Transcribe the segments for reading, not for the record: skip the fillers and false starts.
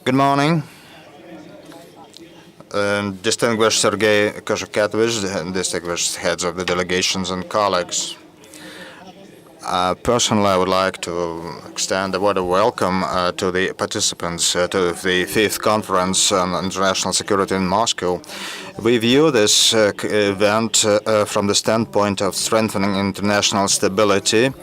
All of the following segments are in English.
Good morning, distinguished Sergei Kozhakevich, distinguished heads of the delegations and colleagues. Personally, I would like to extend a word of welcome to the participants to the fifth conference on international security in Moscow. We view this event from the standpoint of strengthening international stability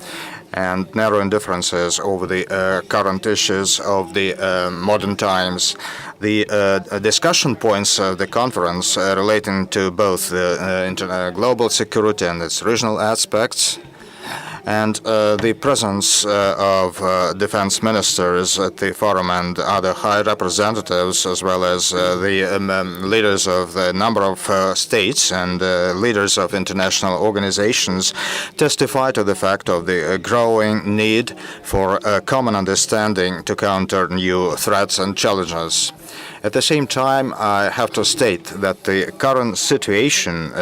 and narrowing differences over the current issues of the modern times. The discussion points of the conference relating to both global security and its regional aspects, and the presence of defense ministers at the forum and other high representatives, as well as the leaders of a number of states and leaders of international organizations, testify to the fact of the growing need for a common understanding to counter new threats and challenges. At the same time, I have to state that the current situation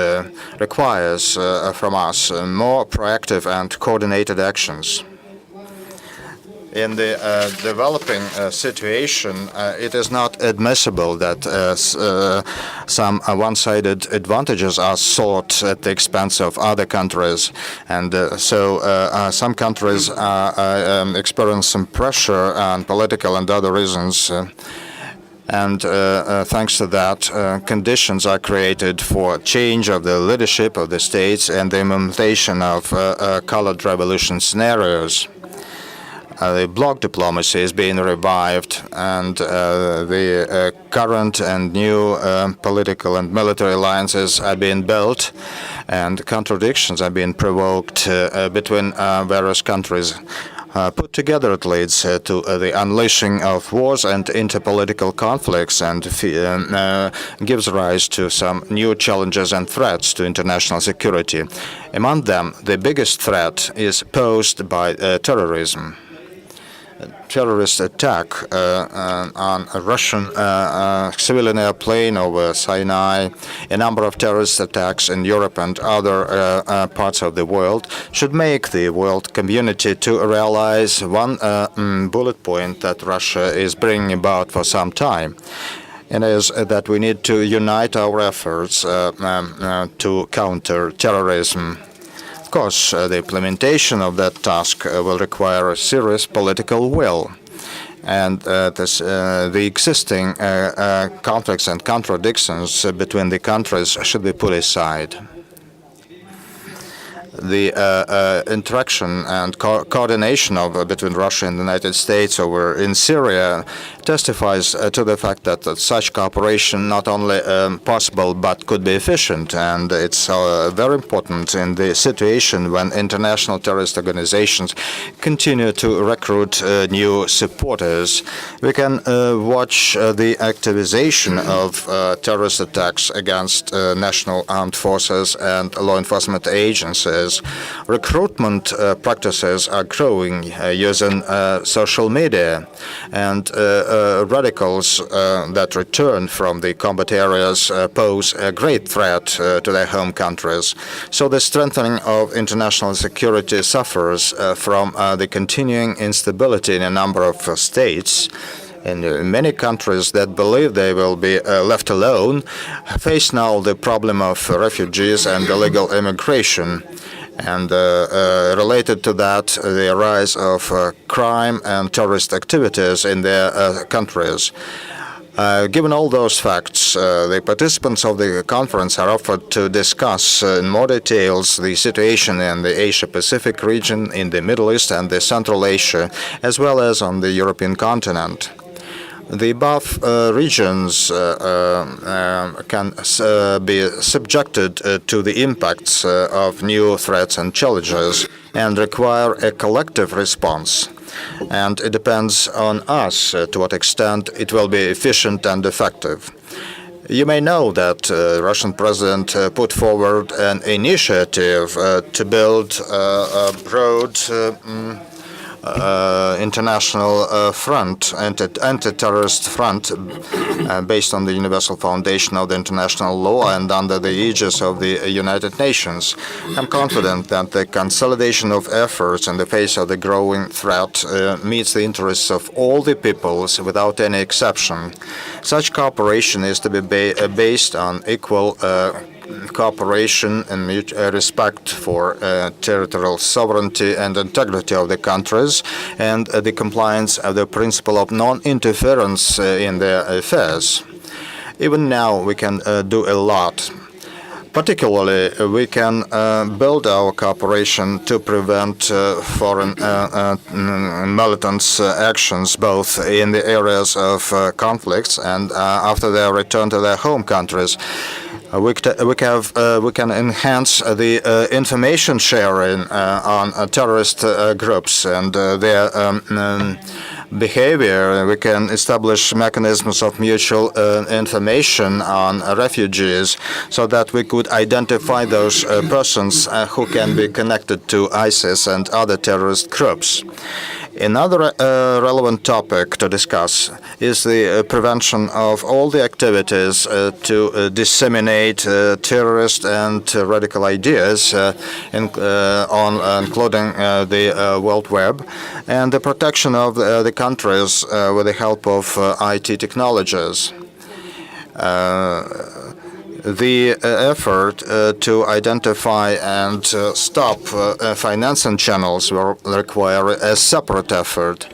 requires from us more proactive and coordinated actions. In the developing situation, it is not admissible that some one-sided advantages are sought at the expense of other countries. And so some countries are experiencing pressure on political and other reasons. And thanks to that, conditions are created for change of the leadership of the states and the implementation of colored revolution scenarios. The bloc diplomacy is being revived, and the current and new political and military alliances are being built, and contradictions are being provoked between various countries. Put together, it leads to the unleashing of wars and interpolitical conflicts, and gives rise to some new challenges and threats to international security. Among them, the biggest threat is posed by terrorism. Terrorist attack on a Russian civilian airplane over Sinai, a number of terrorist attacks in Europe and other parts of the world should make the world community to realize one bullet point that Russia is bringing about for some time. It is that we need to unite our efforts to counter terrorism. Of course, the implementation of that task will require a serious political will, and the existing conflicts and contradictions between the countries should be put aside. The interaction and coordination between Russia and the United States in Syria testifies to the fact that such cooperation not only possible but could be efficient, and it's very important in the situation when international terrorist organizations continue to recruit new supporters. We can watch the activization of terrorist attacks against national armed forces and law enforcement agencies. Recruitment practices are growing using social media, and radicals that return from the combat areas pose a great threat to their home countries. So the strengthening of international security suffers from the continuing instability in a number of states. And many countries that believe they will be left alone face now the problem of refugees and illegal immigration. And related to that, the rise of crime and terrorist activities in their countries. Given all those facts, the participants of the conference are offered to discuss in more details the situation in the Asia-Pacific region, in the Middle East and the Central Asia, as well as on the European continent. The above regions can be subjected to the impacts of new threats and challenges and require a collective response. And it depends on us to what extent it will be efficient and effective. You may know that the Russian president put forward an initiative to build a broad international front, anti-terrorist front, based on the universal foundation of the international law and under the aegis of the United Nations. I'm confident that the consolidation of efforts in the face of the growing threat meets the interests of all the peoples without any exception. Such cooperation is to be based on equal cooperation and respect for territorial sovereignty and integrity of the countries, and the compliance of the principle of non-interference in their affairs. Even now, we can do a lot. Particularly, we can build our cooperation to prevent foreign militants' actions, both in the areas of conflicts and after their return to their home countries. We can enhance the information sharing on terrorist groups and their behavior. We can establish mechanisms of mutual information on refugees so that we could identify those persons who can be connected to ISIS and other terrorist groups. Another relevant topic to discuss is the prevention of all the activities to disseminate terrorist and radical ideas, including the World Web, and the protection of the countries with the help of IT technologies. The effort to identify and stop financing channels will require a separate effort.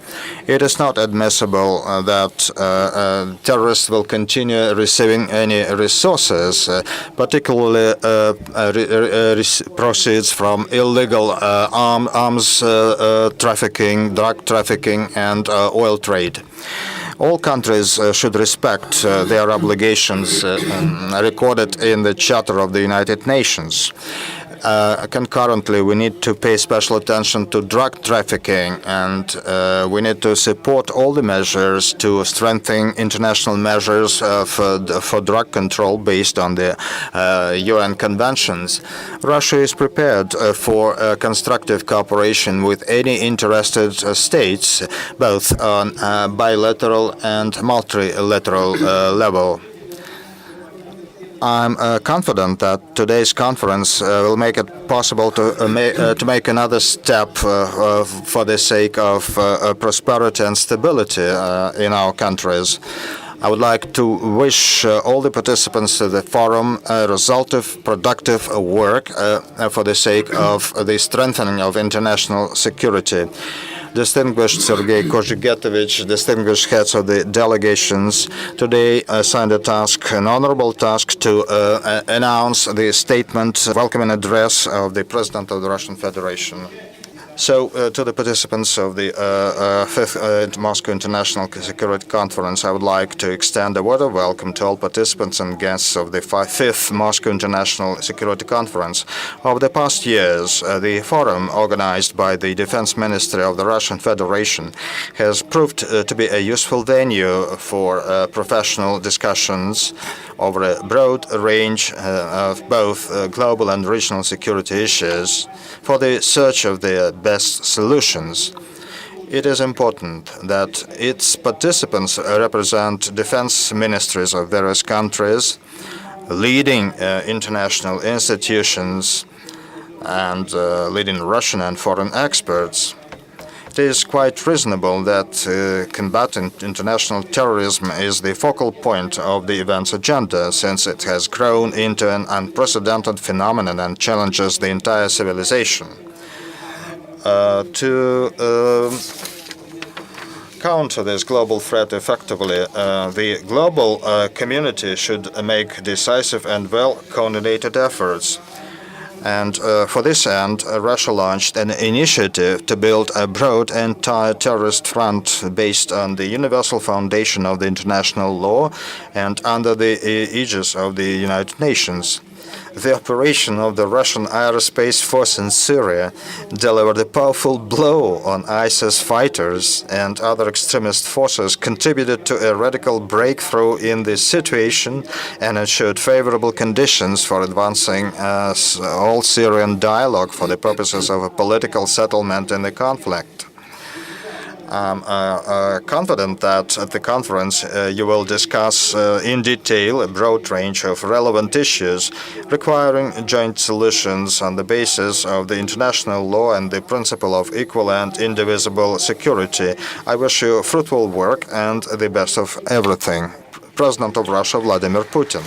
It is not admissible that terrorists will continue receiving any resources, particularly proceeds from illegal arms trafficking, drug trafficking, and oil trade. All countries should respect their obligations recorded in the Charter of the United Nations. Concurrently, we need to pay special attention to drug trafficking, and we need to support all the measures to strengthen international measures for drug control based on the UN conventions. Russia is prepared for constructive cooperation with any interested states, both on bilateral and multilateral level. I'm confident that today's conference will make it possible to make another step for the sake of prosperity and stability in our countries. I would like to wish all the participants to the forum resultive, productive work for the sake of the strengthening of international security. Distinguished Sergei Kozhegetovich, distinguished heads of the delegations, today assigned an honorable task to announce the statement, welcoming address of the President of the Russian Federation. So, to the participants of the 5th Moscow International Security Conference, I would like to extend a word of welcome to all participants and guests of the 5th Moscow International Security Conference. Over the past years, the forum organized by the Defense Ministry of the Russian Federation has proved to be a useful venue for professional discussions over a broad range of both global and regional security issues for the search of the best solutions. It is important that its participants represent defense ministries of various countries, leading international institutions, and leading Russian and foreign experts. It is quite reasonable that combating international terrorism is the focal point of the event's agenda, since it has grown into an unprecedented phenomenon and challenges the entire civilization. To counter this global threat effectively, the global community should make decisive and well-coordinated efforts. And for this end, Russia launched an initiative to build a broad anti-terrorist front based on the universal foundation of the international law and under the aegis of the United Nations. The operation of the Russian aerospace force in Syria delivered a powerful blow on ISIS fighters, and other extremist forces contributed to a radical breakthrough in the situation and ensured favorable conditions for advancing all Syrian dialogue for the purposes of a political settlement in the conflict. I'm confident that at the conference you will discuss in detail a broad range of relevant issues requiring joint solutions on the basis of the international law and the principle of equal and indivisible security. I wish you fruitful work and the best of everything. President of Russia, Vladimir Putin.